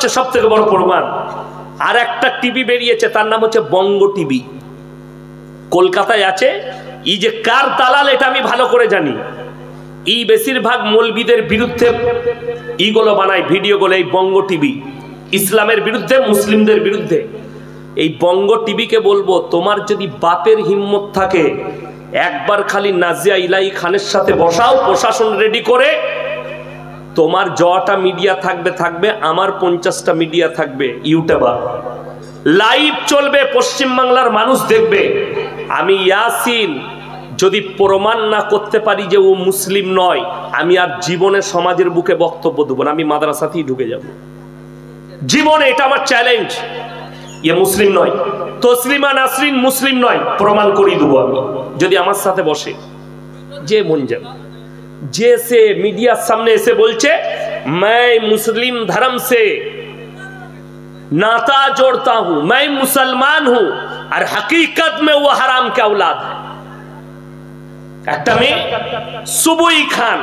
হচ্ছে সব থেকে বড় প্রমাণ। আর একটা টিভি বেরিয়েছে, তার নাম হচ্ছে বঙ্গ টিভি, কলকাতায় আছে। এই যে কার দালাল এটা আমি ভালো করে জানি। এই বেশিরভাগ মৌলবীদের বিরুদ্ধে এইগুলো বানায় ভিডিওগুলো, এই বঙ্গ টিভি, ইসলামের বিরুদ্ধে, মুসলিমদের বিরুদ্ধে। এই বঙ্গ টিভিকে বলবো, তোমার যদি বাপের হিম্মত থাকে একবার খালি নাজিয়া ইলাহি খানের সাথে বসাও, প্রশাসন রেডি করে। তোমার যটা মিডিয়া থাকবে, আমার 50টা মিডিয়া থাকবে, ইউটিউবার লাইভ চলবে, পশ্চিম বাংলার মানুষ দেখবে। আমি ইয়াসিন যদি প্রমাণ না করতে পারি যে ও মুসলিম নয়, আমি আর জীবনে সমাজের বুকে বক্তব্য দেবো না, আমি মাদ্রাসাতেই ঢুকে যাব জীবনে। এটা আমার চ্যালেঞ্জ। ইয়ে মুসলিম নয়, তসলিমা নাসরিন মুসলিম নয়, প্রমাণ করিয়ে দেবো আমি যদি আমার সাথে বসে। যে মন যাবে, যে সে मीडिया सामने ऐसे बोलचे मैं मुस्लिम धर्म से नाता जोड़ता हूं, मैं मुसलमान हूं, और हकीकत में वो हराम के औलाद है। একটা মেয়ে सुबुई खान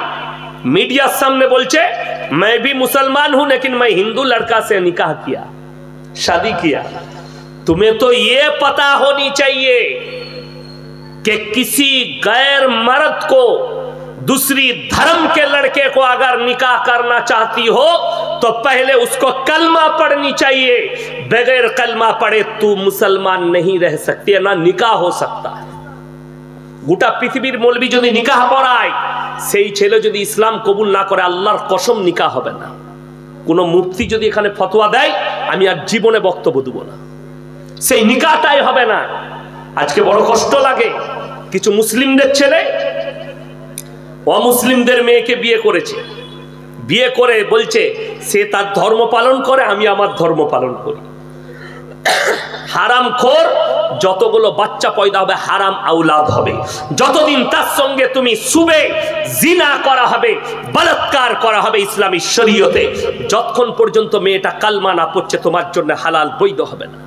मीडिया सामने बोलचे मैं भी मुसलमान हूं लेकिन मैं हिंदू लड़का से निकाह किया, शादी किया। तुम्हें तो ये पता होनी चाहिए कि किसी गैर मर्द को दूसरी धर्म के लड़के को अगर निकाह करना चाहती हो तो पहले उसको कलमा पढ़नी चाहिए। बगैर कलमा पढ़े तू मुसलमान नहीं रह सकती है, ना निकाह हो सकता है। গোটা পৃথিবীর মৌলবি যদি নিকাহ পড়ায়, সেই ছেলে যদি ইসলাম কবুল না করে, আল্লাহর কসম নিকাহ হবে না। কোন মুফতি যদি এখানে ফতোয়া দেয়, আমি আর জীবনে বক্তব্য দেব না, সেই নিকাহটাই হবে না। আজকে বড় কষ্ট লাগে, কিছু মুসলিমদের ছেলে অমুসলিমদের মেয়েকে বিয়ে করেছে, বিয়ে করে বলছে সে তার ধর্ম পালন করে, আমি আমার ধর্ম পালন করি। হারামখোর যতগুলো বাচ্চা পয়দা হবে হারাম আওলাদ হবে। যতদিন তার সঙ্গে তুমি শুবে জিনা করা হবে, বলাৎকার করা হবে ইসলামী শরীয়তে, যতক্ষণ পর্যন্ত মেয়েটা কালমা না পড়ছে তোমার জন্য হালাল বৈধ হবে না।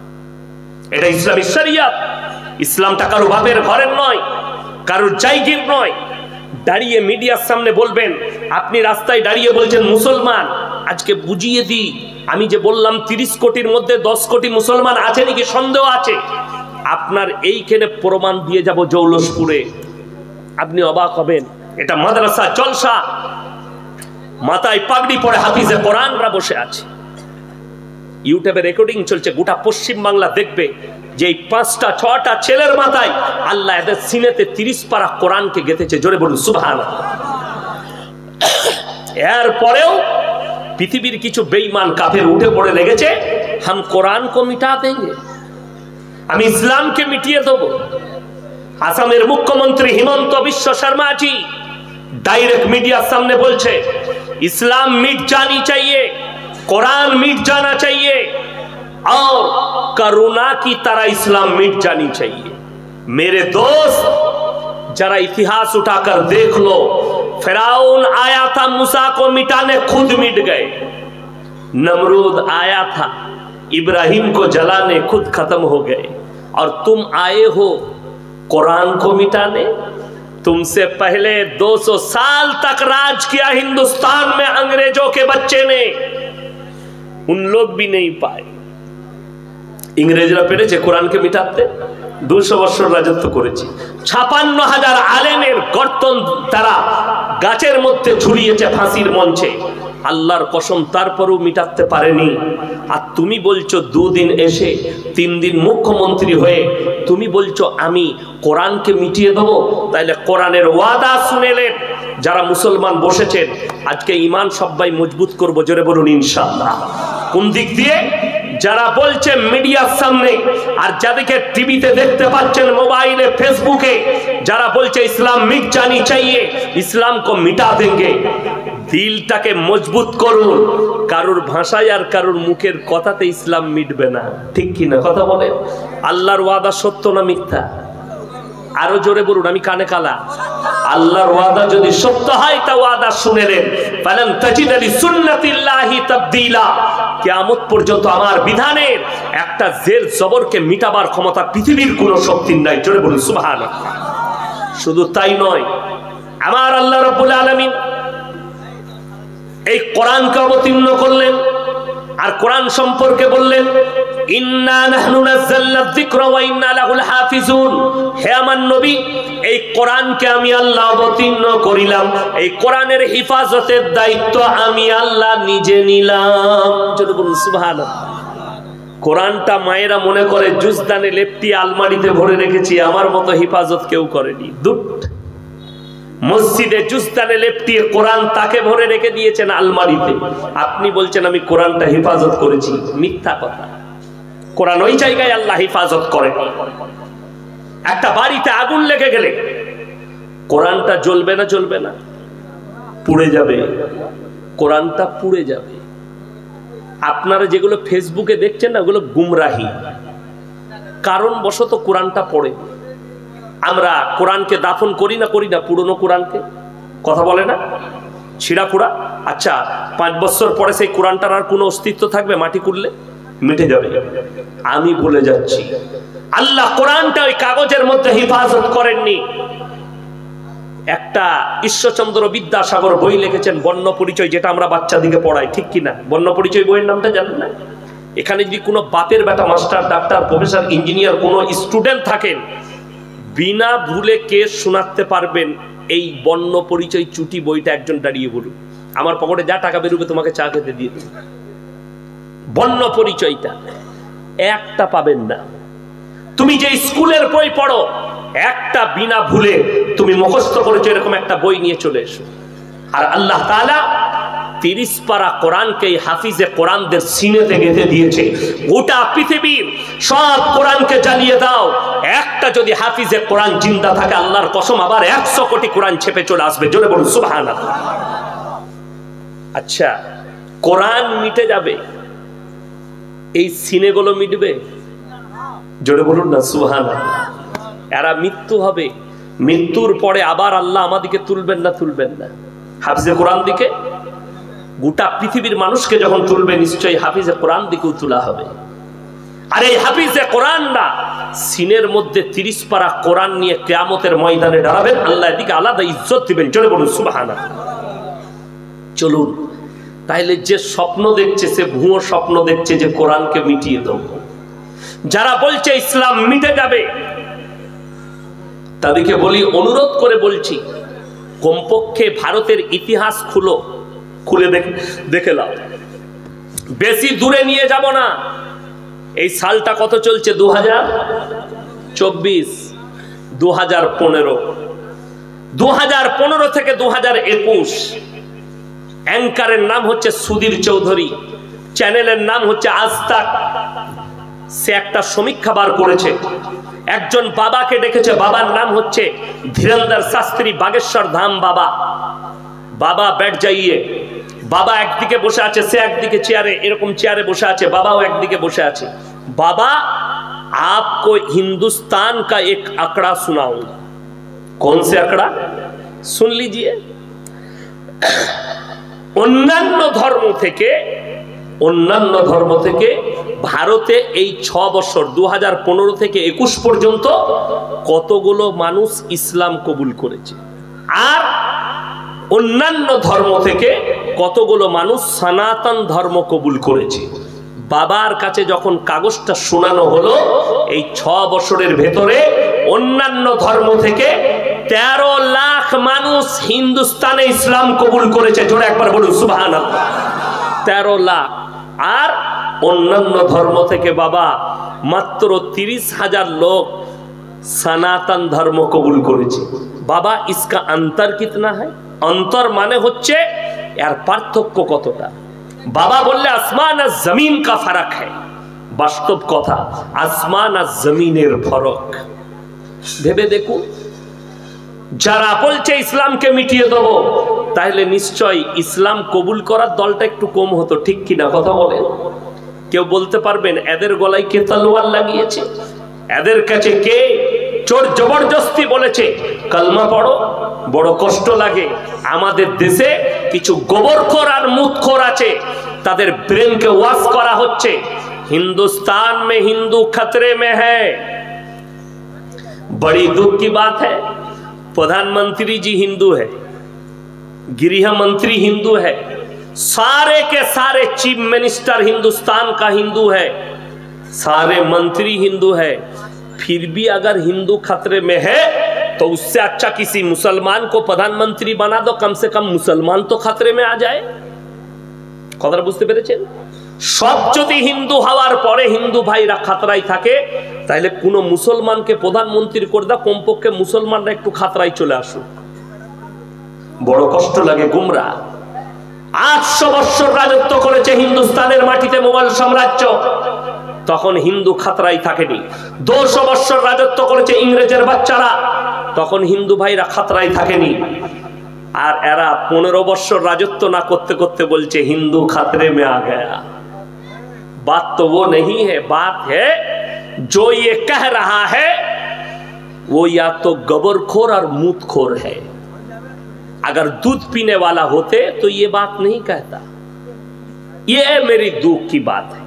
এটা ইসলামী শরীয়ত। ইসলামটা কারো বাপের ঘরের নয়, কারোর জায়গির নয়। দাঁড়িয়ে মিডিয়ার সামনে বলবেন, আপনি রাস্তায় দাঁড়িয়ে বলছেন মুসলমান। আজকে বুঝিয়ে দিই, আমি যে বললাম 30 কোটির মধ্যে 10 কোটি মুসলমান আছে নাকি সন্দেহ আছে, আপনার এইখানে প্রমাণ দিয়ে যাব জৌলসপুরে, আপনি অবাক হবেন। এটা মাদ্রাসা জলসা, মাথায় পাগড়ি পরে হাফিজে কোরআনরা বসে আছে, ইউটিউবে রেকর্ডিং চলছে, গোটা পশ্চিম বাংলা দেখবে যে এই 5টা 6টা ছেলের মাথায় আল্লাহ এদের সিনেতে 30 পারা কোরআনকে গেঁথেছে। জোরে বলুন সুবহানাল্লাহ। এরপরেও পৃথিবীর কিছু বেঈমান কাফের উঠে পড়ে লেগেছে, हम কোরআন को मिटा देंगे, আমি ইসলামকে মিটিয়ে দেব। আসামের মুখ্যমন্ত্রী হিমন্ত বিশ্ব শর্মাজি डायरेक्ट मीडिया सामने बोलছে इस्लाम मिट जानी चाहिए, कुरान मिट जाना चाहिए, और करुणा की तरह इस्लाम मिट जानी चाहिए। मेरे दोस्त, जरा इतिहास उठाकर देख लो, फिरौन आया था मूसा को मिटाने, खुद मिट गए। नमरूद आया था इब्राहिम को जलाने, खुद खत्म हो गए। और तुम आए हो कुरान को मिटाने। तुमसे पहले 200 साल तक राज किया हिंदुस्तान में अंग्रेजों के बच्चे ने, उन लोग भी नहीं पाए। इंग्रेजरा पेरेছে কোরআনকে মিটাতে, 200 বছর রাজত্ব করেছে। 56,000 আলেমের গর্দন তারা গাছের মধ্যে ঝুলিয়েছে ফাঁসির মঞ্চে। আল্লাহর কসম তারপরেও মিটাতে পারেনি। আর তুমি বলছো 2 দিন এসে 3 দিন মুখ্যমন্ত্রী হয়ে তুমি বলছো আমি কোরআনকে মিটিয়ে দেবো। তাইলে কোরআনের ওয়াদা শুনেলেন যারা মুসলমান বসেছেন, আজকে ঈমান সবাই মজবুত করবো। জোরে বলুন ইনশাআল্লাহ। কোন দিক দিয়ে? যারা বলছে মিডিয়ার সামনে, আর যাদেরকে টিভিতে দেখতে পাচ্ছেন, মোবাইলে, ফেসবুকে, যারা বলছে ইসলাম মিট জানি চাইয়ে, ইসলাম কো মিটা দেंगे, দিলটাকে মজবুত করুন। কারুর ভাষায় আর কারুর মুখের কথাতে ইসলাম মিটবে না, ঠিক কি না? কথা বলে আল্লাহর ওয়াদা সত্য না মিথ্যা? আরো জোরে বলুন, আমি কানে কালা। আল্লাহর ওয়াদা যদি সত্য হয় তা ওয়াদা শুনেলেন, ফালান তাজিদ লিসুন্নাতিল্লাহি তাবদীলা। কিয়ামত পর্যন্ত আমার বিধানের একটা জের জবরকে মিটাবার ক্ষমতা পৃথিবীর কোনো শক্তির নাই। জোরে বলুন সুবহানাল্লাহ। শুধু তাই নয়, আমার আল্লাহ রাব্বুল আলামিন এই কোরআনকে অবতীর্ণ করলেন আর কোরআন সম্পর্কে বললেন ইন্না নাহনু নাযালনা যিকরা ওয়া ইন্না লাহুল হাফিজুন। হে আমার নবী, এই কোরআনকে আমি আল্লাহ অবতীর্ণ করিলাম, এই কোরআনের হিফাজতের দায়িত্ব আমি আল্লাহ নিজে নিলাম। যদি বলুন সুবহানাল্লাহ। কোরআনটা মায়েরা মনে করে জুজদানে লেপটি আলমারিতে ভরে রেখেছি, আমার মতো হিফাজত কেউ করেনি। দুট মসজিদে জুজদানে লেপটিয়ে কোরআন তাকে ভরে রেখে দিয়েছেন আলমারিতে, আপনি বলছেন আমি কোরআনটা হেফাজত করেছি। মিথ্যা কথা। কোরআন ওই জায়গায় আল্লাহ হেফাজত করে। একটা বাড়িতে আগুন লেগে গেলে কোরআনটা জ্বলবে না? জ্বলবে না, পুড়ে যাবে। কোরআনটা পুড়ে যাবে। আপনারা যেগুলো ফেসবুকে দেখছেন না, ওগুলো গুমরাহি, কারণ বশত কোরআনটা পড়ে। আমরা কোরআনকে দাফন করি না পুরনো কোরআনকে? কথা বলে না, ছিঁড়া কুড়া। আচ্ছা, 5 বছর পরে সেই কোরআনটার আর কোনো অস্তিত্ব থাকবে? মাটি করলে মিটে যাবে। আমি বলে যাচ্ছি, আল্লাহ কোরআনটা ওই কাগজের মধ্যে হেফাজত করেননি। একটা ঈশ্বরচন্দ্র বিদ্যাসাগর বই লিখেছেন বর্ণ পরিচয়, যেটা আমরা বাচ্চাদিকে পড়াই, ঠিক কিনা? বর্ণ পরিচয় বইয়ের নামটা জানেন না? এখানে যদি কোনো বাপের বেটা মাস্টার, ডাক্তার, প্রফেসর, ইঞ্জিনিয়ার কোনো স্টুডেন্ট থাকেন, বিনা ভুলে কেস শোনাতে পারবেন এই বর্ণ পরিচয় চুটি বইটা একজন দাঁড়িয়ে বলুন। আমার পকেটে যা টাকা বেরোবে তোমাকে চা খেতে দিয়ে দেব। বর্ণ পরিচয়টা একটা পাবেন না। তুমি যে স্কুলের বই পড়ো, একটা বিনা ভুলে তুমি মুখস্থ করেছো এরকম একটা বই নিয়ে চলে এসো। আর আল্লাহ তাআলা 30 পারা কোরআনকে হাফিজে কোরআনদের সিনেতে গেঁথে দিয়েছে। গোটা পৃথিবীর সব কোরআনকে জ্বালিয়ে দাও, একটা যদি হাফিজে কোরআন জিন্দা থাকে, আল্লাহর কসম আবার 100 কোটি কোরআন ছেপে চলে আসবে। জোরে বলুন সুবহানাল্লাহ। আচ্ছা, কোরআন মিটে যাবে, এই সিনেগুলো মিটবে? জোরে বলুন না সুবহানাল্লাহ। এরা মৃত্যু হবে, মৃত্যুর পরে আবার আল্লাহ আমাদেরকে তুলবেন না? তুলবেন না। হাফিজে কোরআন দিকে গোটা পৃথিবীর মানুষকে যখন তুলবে, নিশ্চয়ই হাফিজে কোরআন দিকেও তোলা হবে। আর এই হাফিজে কোরআনরা সিনের মধ্যে 30 পারা কোরআন নিয়ে কিয়ামতের ময়দানে দাঁড়াবেন, আল্লাহ এদিকে আলাদা ইজ্জত দিবেন। জোরে বলুন সুবহানাল্লাহ। চলুন, তাইলে যে স্বপ্ন দেখছে সে ভুয়ো স্বপ্ন দেখছে যে কোরআনকে মিটিয়ে দেব। যারা বলছে ইসলাম মিটে যাবে, তাদেরকে বলি, অনুরোধ করে বলছি, কমপক্ষে ভারতের ইতিহাস খুলে দেখে নাও। বেশি দূরে নিয়ে যাব না। এই সালটা কত চলছে? 2024, 2015, 2015 থেকে 2021। অ্যাঙ্কারের নাম হচ্ছে সুধীর চৌধুরী, চ্যানেলের নাম হচ্ছে আজ তাক। সে একটা সমীক্ষা বার করেছে। একজন বাবাকে ডেকেছে, বাবার নাম হচ্ছে ধীরেন্দ্র শাস্ত্রী, বাগেশ্বর ধাম বাবা। বাবা बैठ जाइए। বাবা একদিকে বসে আছে, সে একদিকে চেয়ারে, এরকম চেয়ারে বসে আছে, বাবাও একদিকে বসে আছে। বাবা, आपको हिंदुस्तान का एक आंकड़ा सुनाऊंगा। कौन से आंकड़ा? सुन लीजिए। অন্যান্য ধর্ম থেকে ভারতে এই 6 বছর 2015 থেকে 21 পর্যন্ত কতগুলো মানুষ ইসলাম কবুল করেছে, আর অন্যান্য ধর্ম থেকে কতগুলো মানুষ সনাতন ধর্ম কবুল করেছে। বাবার কাছে যখন কাগজটা শোনানো হলো, এই 6 বছরের ভেতরে অন্যান্য ধর্ম থেকে 13 লাখ মানুষ হিন্দুস্তানে ইসলাম কবুল করেছে। জোরে একবার বলুন সুবহানাল্লাহ। 13 লাখ। আর অন্যান্য ধর্ম থেকে বাবা মাত্র 30,000 লোক সনাতন ধর্ম কবুল করেছে। বাবা, इसका अंतर कितना है? अंतर মানে হচ্ছে এর পার্থক্য কতটা। বাবা বললে আসমান আর জমিন কা ফারাক है। বাস্তব কথা, আসমান আর জমিনের ফরক। ভেবে দেখুন, যারা বলছে ইসলামকে মিটিয়ে দেব, তাহলে নিশ্চয় ইসলাম কবুল করার দলটা একটু কম হতো, ঠিক কিনা? কথা বলেন। কেউ বলতে পারবেন এদের গলায় কে তলোয়ার লাগিয়েছে? এদের কাছে কে চোর জবরদস্তি বলেছে কালমা পড়ো? বড় কষ্ট লাগে। আমাদের দেশে কিছু গোবরখোর আর মুতখোর আছে, তাদের ব্রেনকে ওয়াশ করা হচ্ছে। हिंदुस्तान में हिंदू खतरे में है। बड़ी दुख की बात है, प्रधानमंत्री जी हिंदू है, गृह मंत्री हिंदू है, सारे के सारे चीफ मिनिस्टर हिंदुस्तान का हिंदू है, सारे मंत्री हिंदू है, फिर भी अगर हिंदू खतरे में है तो उससे अच्छा किसी मुसलमान को प्रधानमंत्री बना दो, कम से कम मुसलमान तो खतरे में आ जाए। কথা বুঝতে পেরেছেন? সব যদি হিন্দু হওয়ার পরে হিন্দু ভাইরা খাতরাই থাকে, তাহলে কোন মুসলমানকে প্রধানমন্ত্রী করে দাও, কমপক্ষে মুসলমানরা একটু খাতরাই চলে আসুক। বড় কষ্ট লাগে। গুমরা 800 বছর রাজত্ব করেছে হিন্দুস্তানের মাটিতে মোগল সাম্রাজ্য, তখন হিন্দু খাতরাই থাকেনি। 200 বছর রাজত্ব করেছে ইংরেজের বাচ্চারা, তখন হিন্দু ভাইরা খাতরাই থাকেনি। আর এরা 15 বছর রাজত্ব না করতে করতে বলছে हिंदू खतरे में आ गया। बात तो वो नहीं है, बात है जो ये कह रहा है वो या तो गबरखोर और मूतखोर है। अगर दूध पीने वाला होते तो ये बात नहीं कहता। ये मेरी दुख की बात है,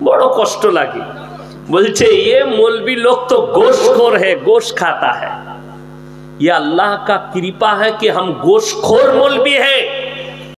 बड़ो कष्ट लगे। बोलছে ये मौलवी लोग तो गोश्तखोर है, गोश्त खाता है। ये अल्लाह का कृपा है कि हम गोश्तखोर मौलवी है।